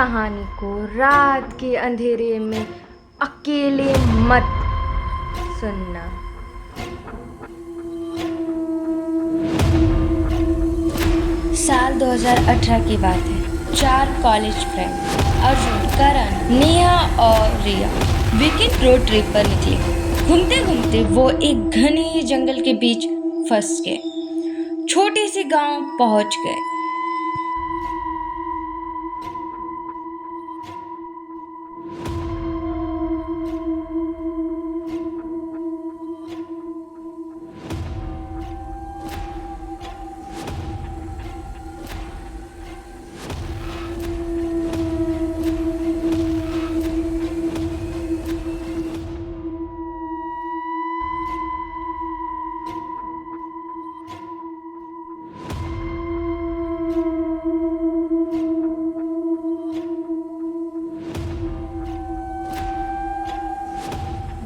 कहानी को रात के अंधेरे में अकेले मत सुनना। साल 2018 की बात है। 4 कॉलेज फ्रेंड अर्जुन, करण, नेहा और रिया वीकेंड रोड ट्रिप पर निकले। घूमते घूमते वो एक घने जंगल के बीच फंस गए। छोटे से गांव पहुंच गए।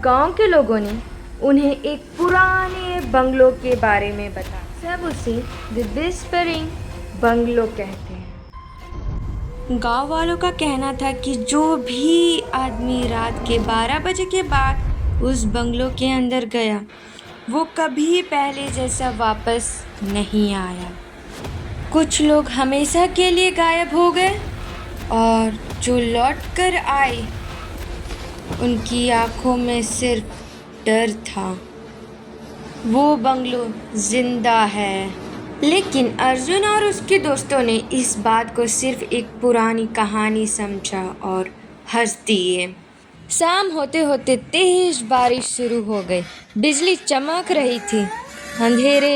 गांव के लोगों ने उन्हें एक पुराने बंगलो के बारे में बताया। सब उसे द विस्परिंग बंगलो कहते हैं। गांव वालों का कहना था कि जो भी आदमी रात के 12 बजे के बाद उस बंगलो के अंदर गया वो कभी पहले जैसा वापस नहीं आया। कुछ लोग हमेशा के लिए गायब हो गए और जो लौट कर आए उनकी आंखों में सिर्फ डर था। वो बंगलो जिंदा है। लेकिन अर्जुन और उसके दोस्तों ने इस बात को सिर्फ एक पुरानी कहानी समझा और हंस दिए। शाम होते होते तेज बारिश शुरू हो गई। बिजली चमक रही थी। अंधेरे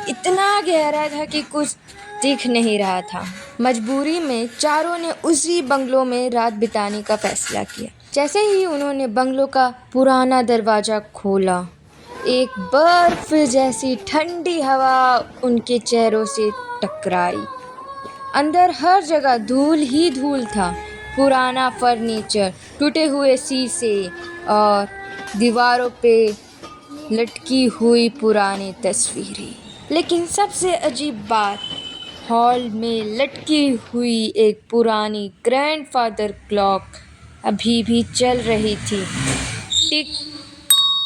इतना गहरा था कि कुछ दिख नहीं रहा था। मजबूरी में चारों ने उसी बंगलो में रात बिताने का फैसला किया। जैसे ही उन्होंने बंगलो का पुराना दरवाज़ा खोला, एक बर्फ जैसी ठंडी हवा उनके चेहरों से टकराई। अंदर हर जगह धूल ही धूल था। पुराना फर्नीचर, टूटे हुए शीशे और दीवारों पे लटकी हुई पुरानी तस्वीरें। लेकिन सबसे अजीब बात, हॉल में लटकी हुई एक पुरानी ग्रैंडफादर क्लॉक अभी भी चल रही थी। टिक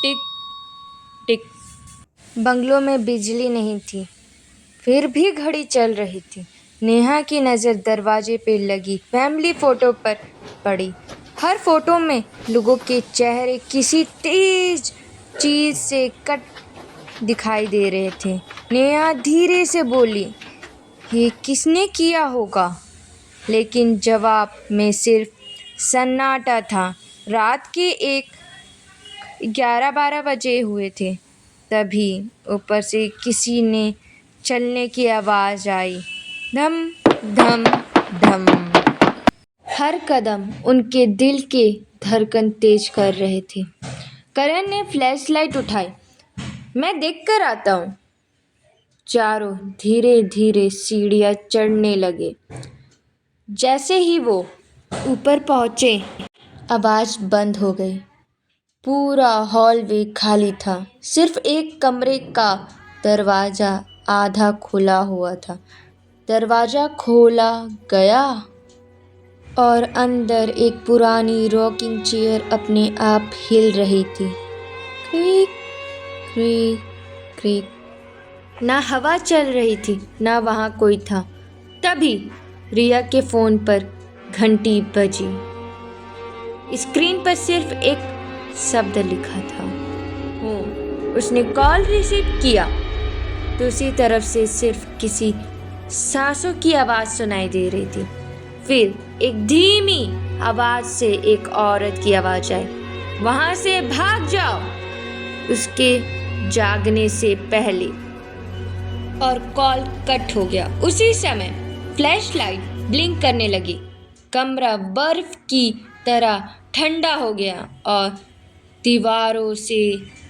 टिक टिक। बंगलों में बिजली नहीं थी, फिर भी घड़ी चल रही थी। नेहा की नज़र दरवाजे पे लगी फैमिली फ़ोटो पर पड़ी। हर फोटो में लोगों के चेहरे किसी तेज चीज़ से कट दिखाई दे रहे थे। नेहा धीरे से बोली, ये किसने किया होगा? लेकिन जवाब में सिर्फ सन्नाटा था। रात के 11-12 बजे हुए थे। तभी ऊपर से किसी ने चलने की आवाज़ आई। धम धम धम। हर कदम उनके दिल के धड़कन तेज कर रहे थे। करण ने फ्लैशलाइट उठाई। मैं देख कर आता हूँ। चारों धीरे धीरे सीढ़ियाँ चढ़ने लगे। जैसे ही वो ऊपर पहुँचे, आवाज़ बंद हो गई। पूरा हॉलवे खाली था। सिर्फ एक कमरे का दरवाज़ा आधा खुला हुआ था। दरवाज़ा खोला गया और अंदर एक पुरानी रॉकिंग चेयर अपने आप हिल रही थी। Creek creek creek. ना हवा चल रही थी, ना वहाँ कोई था। तभी रिया के फ़ोन पर घंटी बजी। स्क्रीन पर सिर्फ एक शब्द लिखा था, हूँ। उसने कॉल रिसीव किया। दूसरी तरफ से सिर्फ किसी सांसों की आवाज़ सुनाई दे रही थी। फिर एक धीमी आवाज़ से एक औरत की आवाज़ आई, वहाँ से भाग जाओ। उसके जागने से पहले और कॉल कट हो गया। उसी समय फ्लैशलाइट ब्लिंक करने लगी। कमरा बर्फ की तरह ठंडा हो गया और दीवारों से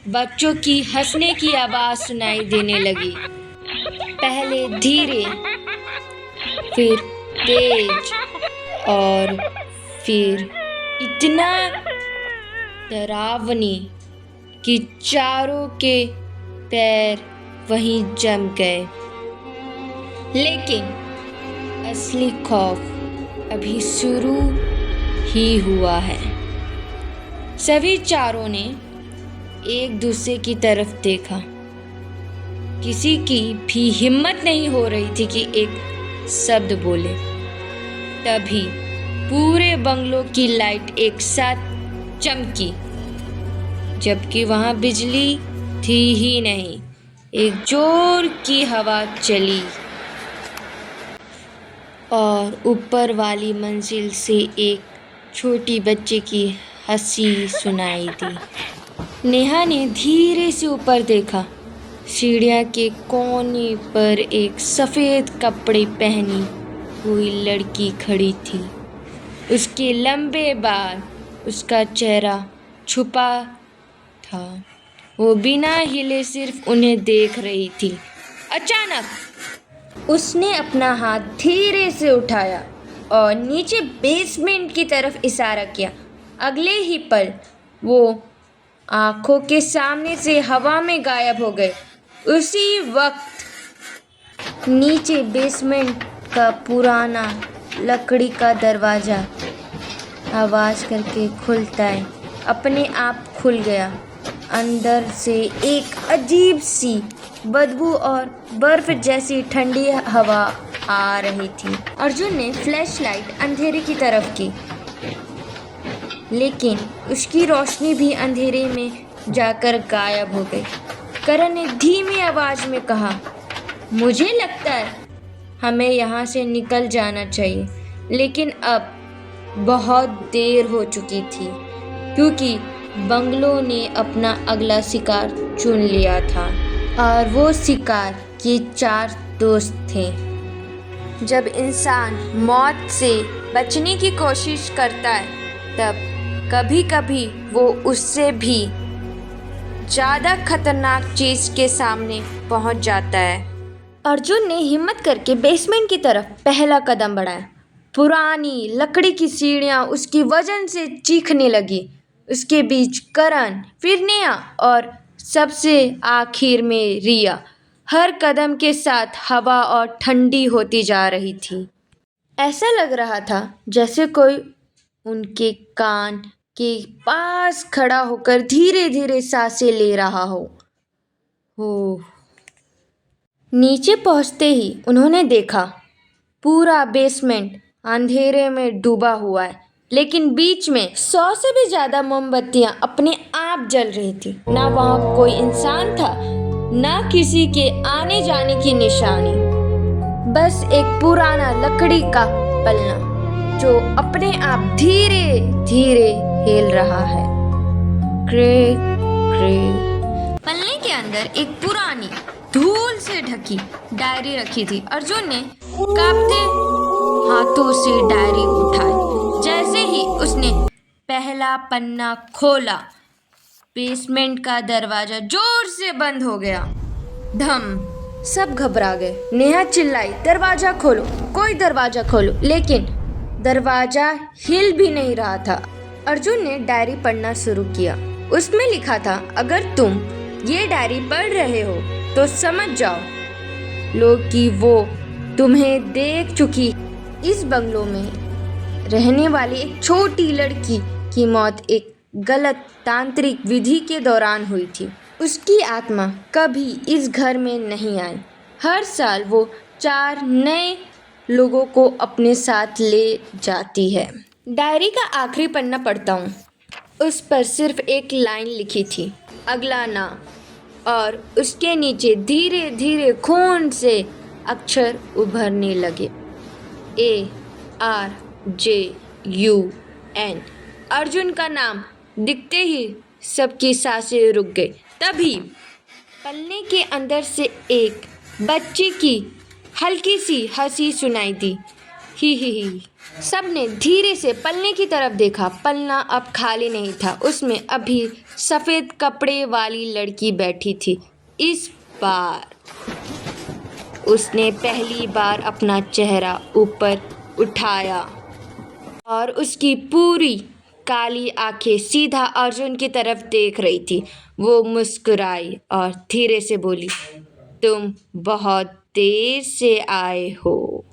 बच्चों की हंसने की आवाज़ सुनाई देने लगी। पहले धीरे, फिर तेज और फिर इतना डरावनी कि चारों के पैर वहीं जम गए। लेकिन असली खौफ अभी शुरू ही हुआ है। सभी चारों ने एक दूसरे की तरफ देखा। किसी की भी हिम्मत नहीं हो रही थी कि एक शब्द बोले। तभी पूरे बंगलों की लाइट एक साथ चमकी, जबकि वहां बिजली थी ही नहीं। एक जोर की हवा चली और ऊपर वाली मंजिल से एक छोटी बच्चे की हंसी सुनाई दी। नेहा ने धीरे से ऊपर देखा। सीढ़ियाँ के कोने पर एक सफ़ेद कपड़े पहनी हुई लड़की खड़ी थी। उसके लंबे बाल, उसका चेहरा छुपा था। वो बिना हिले सिर्फ उन्हें देख रही थी। अचानक उसने अपना हाथ धीरे से उठाया और नीचे बेसमेंट की तरफ इशारा किया। अगले ही पल वो आंखों के सामने से हवा में गायब हो गए। उसी वक्त नीचे बेसमेंट का पुराना लकड़ी का दरवाज़ा आवाज़ करके खुलता है, अपने आप खुल गया। अंदर से एक अजीब सी बदबू और बर्फ जैसी ठंडी हवा आ रही थी। अर्जुन ने फ्लैशलाइट अंधेरे की तरफ की, लेकिन उसकी रोशनी भी अंधेरे में जाकर गायब हो गई। करण ने धीमी आवाज में कहा, मुझे लगता है हमें यहाँ से निकल जाना चाहिए, लेकिन अब बहुत देर हो चुकी थी क्योंकि बंगलों ने अपना अगला शिकार चुन लिया था और वो शिकार के 4 दोस्त थे। जब इंसान मौत से बचने की कोशिश करता है तब कभी कभी वो उससे भी ज़्यादा खतरनाक चीज़ के सामने पहुंच जाता है। अर्जुन ने हिम्मत करके बेसमेंट की तरफ पहला कदम बढ़ाया। पुरानी लकड़ी की सीढ़ियाँ उसकी वजन से चीखने लगी। उसके बीच करण, फिर नेहा और सबसे आखिर में रिया। हर कदम के साथ हवा और ठंडी होती जा रही थी। ऐसा लग रहा था जैसे कोई उनके कान के पास खड़ा होकर धीरे धीरे सांसें ले रहा हो। नीचे पहुंचते ही उन्होंने देखा पूरा बेसमेंट अंधेरे में डूबा हुआ है, लेकिन बीच में 100 से भी ज्यादा मोमबत्तियां अपने आप जल रही थी। ना वहां कोई इंसान था, ना किसी के आने जाने की निशानी, बस एक पुराना लकड़ी का पलना जो अपने आप धीरे धीरे हिल रहा है। Crack crack. पलने के अंदर एक पुरानी धूल से ढकी डायरी रखी थी। अर्जुन ने कांपते हाथों से डायरी उठाई। जैसे ही उसने पहला पन्ना खोला, बेसमेंट का दरवाजा जोर से बंद हो गया। धम। सब घबरा गए। नेहा चिल्लाई, दरवाजा खोलो, कोई दरवाजा खोलो, लेकिन दरवाजा हिल भी नहीं रहा था। अर्जुन ने डायरी पढ़ना शुरू किया। उसमें लिखा था, अगर तुम ये डायरी पढ़ रहे हो तो समझ जाओ लोग कि वो तुम्हें देख चुकी। इस बंगलों में रहने वाली एक छोटी लड़की की मौत एक गलत तांत्रिक विधि के दौरान हुई थी। उसकी आत्मा कभी इस घर में नहीं आई। हर साल वो 4 नए लोगों को अपने साथ ले जाती है। डायरी का आखिरी पन्ना पढ़ता हूँ। उस पर सिर्फ एक लाइन लिखी थी, अगला नाम, और उसके नीचे धीरे धीरे खून से अक्षर उभरने लगे, ARJUN। अर्जुन का नाम दिखते ही सबकी सांसें रुक गई। तभी पलने के अंदर से एक बच्चे की हल्की सी हंसी सुनाई दी। ही। सबने धीरे से पलने की तरफ देखा। पलना अब खाली नहीं था, उसमें अभी सफ़ेद कपड़े वाली लड़की बैठी थी। इस बार उसने पहली बार अपना चेहरा ऊपर उठाया और उसकी पूरी काली आंखें सीधा अर्जुन की तरफ देख रही थी। वो मुस्कुराई और धीरे से बोली, तुम बहुत देर से आए हो।